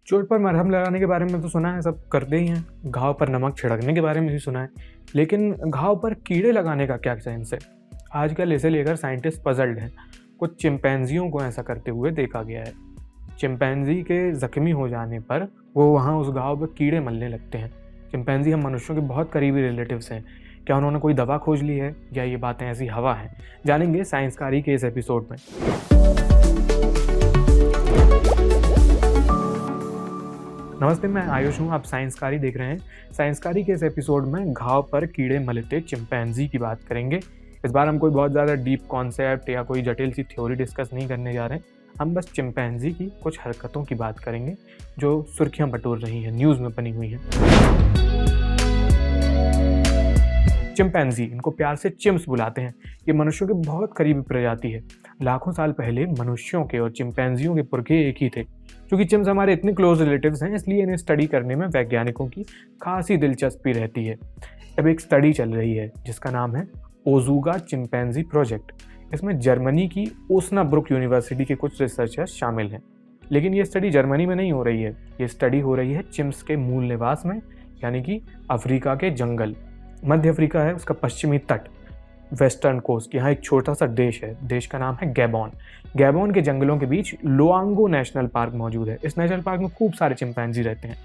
चोट पर मरहम लगाने के बारे में तो सुना है, सब करते ही हैं। घाव पर नमक छिड़कने के बारे में भी सुना है, लेकिन घाव पर कीड़े लगाने का क्या सेंस है? आजकल इसे लेकर साइंटिस्ट पजल्ड हैं। कुछ चिंपैंजियों को ऐसा करते हुए देखा गया है। चिंपैंजी के जख्मी हो जाने पर वो वहाँ उस घाव पर कीड़े मलने लगते हैं। चिंपैंजी हम मनुष्यों के बहुत करीबी रिलेटिव्स हैं। क्या उन्होंने कोई दवा खोज ली है या ये बातें ऐसी हवा हैं? जानेंगे साइंसकारी के इस एपिसोड में। नमस्ते, मैं आयुष हूँ। आप साइंसकारी देख रहे हैं। साइंसकारी के इस एपिसोड में घाव पर कीड़े मलते चिंपैंजी की बात करेंगे। इस बार हम कोई बहुत ज़्यादा डीप कॉन्सेप्ट या कोई जटिल सी थ्योरी डिस्कस नहीं करने जा रहे हैं। हम बस चिंपैंजी की कुछ हरकतों की बात करेंगे जो सुर्खियाँ बटोर रही हैं, न्यूज़ में बनी हुई हैं। चिंपैंजी, इनको प्यार से चिम्स बुलाते हैं। ये मनुष्यों की बहुत करीबी प्रजाति है। लाखों साल पहले मनुष्यों के और चिंपैंजियों के पुरखे एक ही थे। क्योंकि चिम्स हमारे इतने क्लोज रिलेटिव्स हैं, इसलिए इन्हें स्टडी करने में वैज्ञानिकों की खासी दिलचस्पी रहती है। अब एक स्टडी चल रही है जिसका नाम है ओज़ुगा चिंपैंजी प्रोजेक्ट। इसमें जर्मनी की ओस्नाब्रुक यूनिवर्सिटी के कुछ रिसर्चर्स शामिल हैं। लेकिन ये स्टडी जर्मनी में नहीं हो रही है, ये स्टडी हो रही है चिम्स के मूल निवास में, यानी कि अफ्रीका के जंगल। मध्य अफ्रीका है, उसका पश्चिमी तट, वेस्टर्न कोस्ट। यहाँ एक छोटा सा देश है, देश का नाम है गैबॉन। गैबॉन के जंगलों के बीच लोआंगो नेशनल पार्क मौजूद है। इस नेशनल पार्क में खूब सारे चिंपैंजी रहते हैं।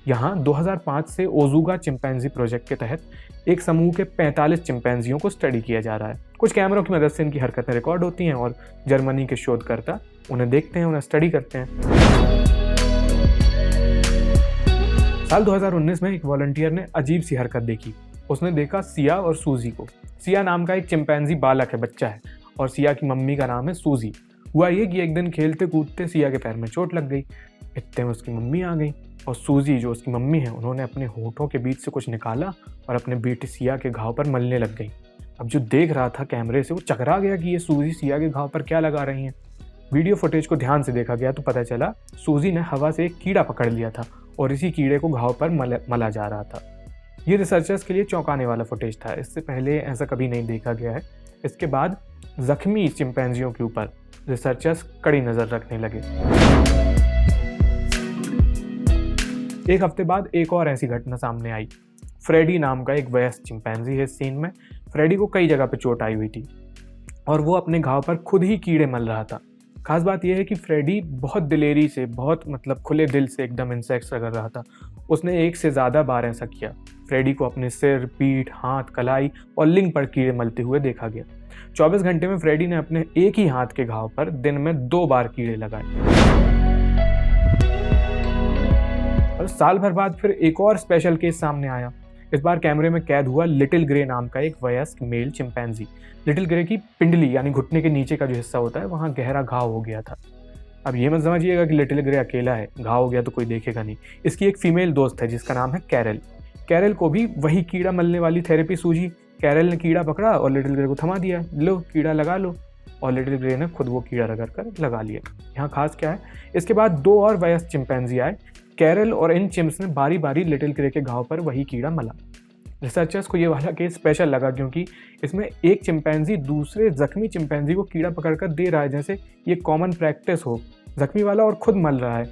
यहाँ 2005 से ओज़ुगा चिंपैंजी प्रोजेक्ट के तहत एक समूह के 45 चिंपैंजियों को स्टडी किया जा रहा है। कुछ कैमरों की मदद से इनकी हरकतें रिकॉर्ड होती हैं और जर्मनी के शोधकर्ता उन्हें देखते हैं, उन्हें स्टडी करते हैं। साल 2019 में एक वॉलंटियर ने अजीब सी हरकत देखी। उसने देखा सिया और सूजी को। सिया नाम का एक चिंपैंजी बालक है, बच्चा है, और सिया की मम्मी का नाम है सूजी। हुआ ये कि एक दिन खेलते कूदते सिया के पैर में चोट लग गई। इतने में उसकी मम्मी आ गई और सूजी, जो उसकी मम्मी है, उन्होंने अपने होठों के बीच से कुछ निकाला और अपने बेटी सिया के घाव पर मलने लग गई। अब जो देख रहा था कैमरे से, वो चकरा गया कि ये सूजी सिया के घाव पर क्या लगा रही हैं। वीडियो फुटेज को ध्यान से देखा गया तो पता चला सूजी ने हवा से एक कीड़ा पकड़ लिया था और इसी कीड़े को घाव पर मला जा रहा था। ये रिसर्चर्स के लिए चौंकाने वाला फुटेज था। इससे पहले ऐसा कभी नहीं देखा गया है। इसके बाद जख्मी चिंपैंजियों के ऊपर रिसर्चर्स कड़ी नज़र रखने लगे। एक हफ्ते बाद एक और ऐसी घटना सामने आई। फ्रेडी नाम का एक वयस्क चिंपैंजी है इस सीन में। फ्रेडी को कई जगह पे चोट आई हुई थी और वो अपने घाव पर खुद ही कीड़े मल रहा था। खास बात यह है कि फ्रेडी बहुत दिलेरी से, बहुत खुले दिल से एकदम इंसेक्ट्स रगड़ रहा था। उसने एक से ज़्यादा बार ऐसा किया। फ्रेडी को अपने सिर, पीठ, हाथ, कलाई और लिंग पर कीड़े मलते हुए देखा गया। 24 घंटे में फ्रेडी ने अपने एक ही हाथ के घाव पर दिन में 2 बार कीड़े लगाए। और साल भर बाद फिर एक और स्पेशल केस सामने आया। इस बार कैमरे में कैद हुआ लिटिल ग्रे नाम का एक वयस्क मेल चिंपैंजी। लिटिल ग्रे की पिंडली यानी घुटने के नीचे का जो हिस्सा होता है, वहाँ गहरा घाव हो गया था। अब ये मत समझिएगा कि लिटिल ग्रे अकेला है, घाव हो गया तो कोई देखेगा नहीं। इसकी एक फीमेल दोस्त है जिसका नाम है कैरल। कैरल को भी वही कीड़ा मलने वाली थेरेपी सूझी। कैरल ने कीड़ा पकड़ा और लिटिल ग्रे को थमा दिया, लो कीड़ा लगा लो, और लिटिल ग्रे ने खुद वो कीड़ा रगड़ कर लगा लिया। यहाँ खास क्या है, इसके बाद 2 और वयस्क चिंपैंजी आए। कैरल और इन चिम्स ने बारी बारी लिटिल ग्रे के घाव पर वही कीड़ा मला। रिसर्चर्स को ये वाला केस स्पेशल लगा क्योंकि इसमें एक चिंपैंजी दूसरे जख्मी चिंपैंजी को कीड़ा पकड़कर दे रहा है, जैसे ये कॉमन प्रैक्टिस हो। जख्मी वाला और खुद मल रहा है।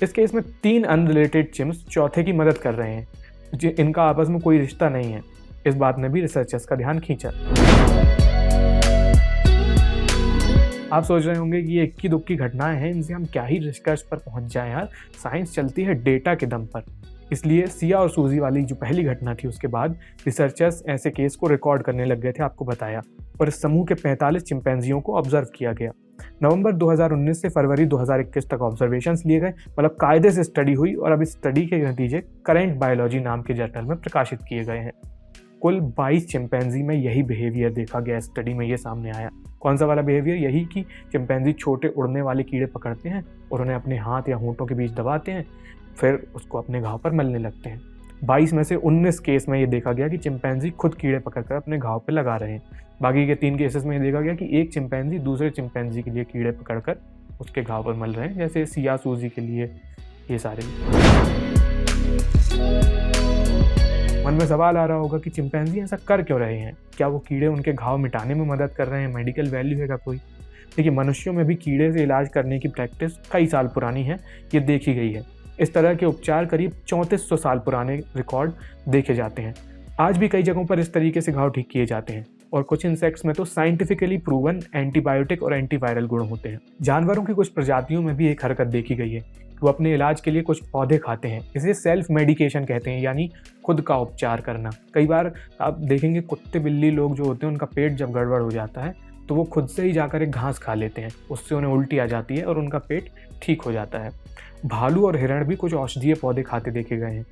इस केस में 3 अनरिलेटेड चिम्स चौथे की मदद कर रहे हैं। इनका आपस में कोई रिश्ता नहीं है। इस बात ने भी रिसर्चर्स का ध्यान खींचा। आप सोच रहे होंगे कि ये इक्की दुक्की घटनाएं हैं, इनसे हम क्या ही निष्कर्ष पर पहुंच जाएं यार। साइंस चलती है डेटा के दम पर। इसलिए सिया और सूजी वाली जो पहली घटना थी, उसके बाद रिसर्चर्स ऐसे केस को रिकॉर्ड करने लग गए थे, आपको बताया। और इस समूह के 45 चिंपैंजियों को ऑब्जर्व किया गया। नवंबर 2019 से फरवरी 2021 तक ऑब्जर्वेशंस लिए गए, कायदे से स्टडी हुई और अब इस स्टडी के नतीजे करेंट बायोलॉजी नाम के जर्नल में प्रकाशित किए गए हैं। कुल 22 चिंपैंजी में यही बिहेवियर देखा गया। स्टडी में ये सामने आया। कौन सा वाला बिहेवियर? यही कि चिंपैंजी छोटे उड़ने वाले कीड़े पकड़ते हैं और उन्हें अपने हाथ या होंठों के बीच दबाते हैं, फिर उसको अपने घाव पर मलने लगते हैं। 22 में से 19 केस में ये देखा गया कि चिंपैंजी खुद कीड़े पकड़कर अपने घाव पर लगा रहे हैं। बाकी के 3 केसेस में ये देखा गया कि एक चिंपैंजी दूसरे चिंपैंजी के लिए कीड़े पकड़कर उसके घाव पर मल रहे हैं, जैसे सिया सूजी के लिए ये सारे। मन में सवाल आ रहा होगा कि चिंपैंजी ऐसा कर क्यों रहे हैं? क्या वो कीड़े उनके घाव मिटाने में मदद कर रहे हैं? मेडिकल वैल्यू है क्या कोई? देखिए, मनुष्यों में भी कीड़े से इलाज करने की प्रैक्टिस कई साल पुरानी है, ये देखी गई है। इस तरह के उपचार करीब 3400 साल पुराने रिकॉर्ड देखे जाते हैं। आज भी कई जगहों पर इस तरीके से घाव ठीक किए जाते हैं और कुछ इंसेक्ट्स में तो साइंटिफिकली प्रूवन एंटीबायोटिक और एंटीवायरल गुण होते हैं। जानवरों की कुछ प्रजातियों में भी एक हरकत देखी गई है, वो अपने इलाज के लिए कुछ पौधे खाते हैं। इसे सेल्फ मेडिकेशन कहते हैं, यानी खुद का उपचार करना। कई बार आप देखेंगे कुत्ते बिल्ली लोग जो होते हैं उनका पेट जब गड़बड़ हो जाता है तो वो खुद से ही जाकर एक घास खा लेते हैं, उससे उन्हें उल्टी आ जाती है और उनका पेट ठीक हो जाता है। भालू और हिरण भी कुछ औषधीय पौधे खाते देखे गए हैं।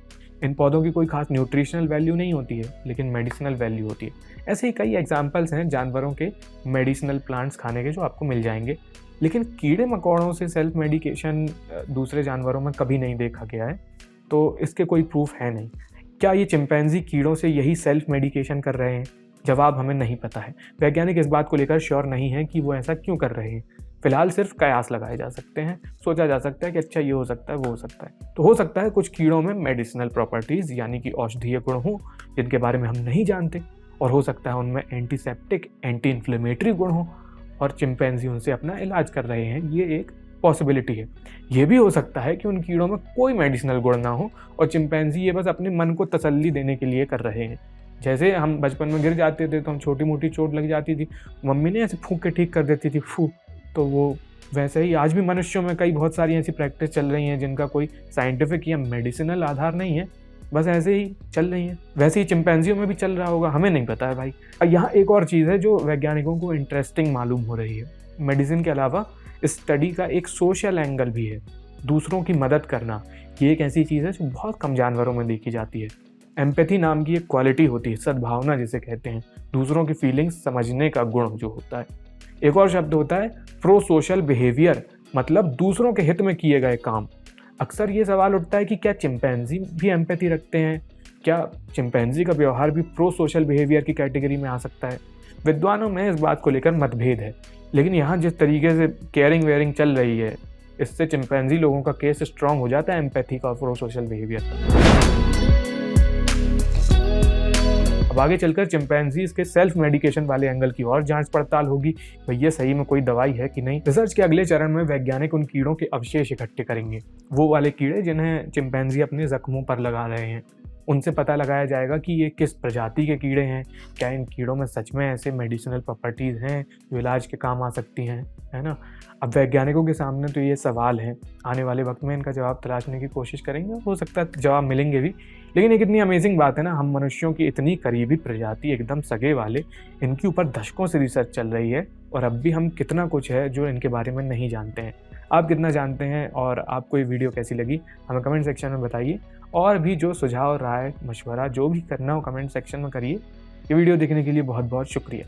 इन पौधों की कोई खास न्यूट्रिशनल वैल्यू नहीं होती है, लेकिन मेडिसिनल वैल्यू होती है। ऐसे ही कई एग्जाम्पल्स हैं जानवरों के मेडिसिनल प्लांट्स खाने के जो आपको मिल जाएंगे। लेकिन कीड़े मकोड़ों से सेल्फ मेडिकेशन दूसरे जानवरों में कभी नहीं देखा गया है, तो इसके कोई प्रूफ है नहीं। क्या ये चिंपैंजी कीड़ों से यही सेल्फ मेडिकेशन कर रहे हैं? जवाब हमें नहीं पता है। वैज्ञानिक इस बात को लेकर श्योर नहीं है कि वो ऐसा क्यों कर रहे हैं। फिलहाल सिर्फ कयास लगाए जा सकते हैं, सोचा जा सकता है कि अच्छा ये हो सकता है, वो हो सकता है। तो हो सकता है कुछ कीड़ों में मेडिसिनल प्रॉपर्टीज़ यानी कि औषधीय गुण हों जिनके बारे में हम नहीं जानते, और हो सकता है उनमें एंटीसेप्टिक एंटी इन्फ्लेमेटरी गुण हों और चिंपैंजी उनसे अपना इलाज कर रहे हैं। ये एक पॉसिबिलिटी है। ये भी हो सकता है कि उन कीड़ों में कोई मेडिसिनल गुण ना हो और चिंपैंजी ये बस अपने मन को तसल्ली देने के लिए कर रहे हैं। जैसे हम बचपन में गिर जाते थे तो हम छोटी मोटी चोट लग जाती थी, मम्मी ने ऐसे फूंक के ठीक कर देती थी, फू। तो वो वैसे ही आज भी मनुष्यों में कई बहुत सारी ऐसी प्रैक्टिस चल रही हैं जिनका कोई साइंटिफिक या मेडिसिनल आधार नहीं है, बस ऐसे ही चल रही हैं। वैसे ही चिंपैंजियों में भी चल रहा होगा, हमें नहीं पता है भाई। यहाँ एक और चीज़ है जो वैज्ञानिकों को इंटरेस्टिंग मालूम हो रही है। मेडिसिन के अलावा इस स्टडी का एक सोशल एंगल भी है। दूसरों की मदद करना ये एक ऐसी चीज़ है जो बहुत कम जानवरों में देखी जाती है। एम्पैथी नाम की एक क्वालिटी होती है, सद्भावना जिसे कहते हैं, दूसरों की फीलिंग्स समझने का गुण जो होता है। एक और शब्द होता है प्रो सोशल बिहेवियर, मतलब दूसरों के हित में किए गए काम। अक्सर ये सवाल उठता है कि क्या चिंपैंजी भी एम्पैथी रखते हैं? क्या चिंपैंजी का व्यवहार भी प्रो सोशल बिहेवियर की कैटेगरी में आ सकता है? विद्वानों में इस बात को लेकर मतभेद है, लेकिन यहाँ जिस तरीके से केयरिंग वेयरिंग चल रही है, इससे चिंपैंजी लोगों का केस स्ट्रांग हो जाता है एम्पैथी का, प्रो सोशल बिहेवियर। अब आगे चलकर चिंपैंजीज के सेल्फ मेडिकेशन वाले एंगल की और जांच पड़ताल होगी, भैया सही में कोई दवाई है कि नहीं। रिसर्च के अगले चरण में वैज्ञानिक उन कीड़ों के अवशेष इकट्ठे करेंगे, वो वाले कीड़े जिन्हें चिंपैंजी अपने जख्मों पर लगा रहे हैं। उनसे पता लगाया जाएगा कि ये किस प्रजाति के कीड़े हैं, क्या इन कीड़ों में सच में ऐसे मेडिसिनल प्रॉपर्टीज़ हैं जो इलाज के काम आ सकती हैं, है ना। अब वैज्ञानिकों के सामने तो ये सवाल हैं, आने वाले वक्त में इनका जवाब तलाशने की कोशिश करेंगे, हो सकता है जवाब मिलेंगे भी। लेकिन एक इतनी अमेजिंग बात है ना, हम मनुष्यों की इतनी करीबी प्रजाति, एकदम सगे वाले, इनके ऊपर दशकों से रिसर्च चल रही है और अब भी हम कितना कुछ है जो इनके बारे में नहीं जानते हैं। आप कितना जानते हैं और आपको ये वीडियो कैसी लगी हमें कमेंट सेक्शन में बताइए, और भी जो सुझाव, राय, मशवरा जो भी करना हो कमेंट सेक्शन में करिए। ये वीडियो देखने के लिए बहुत बहुत शुक्रिया।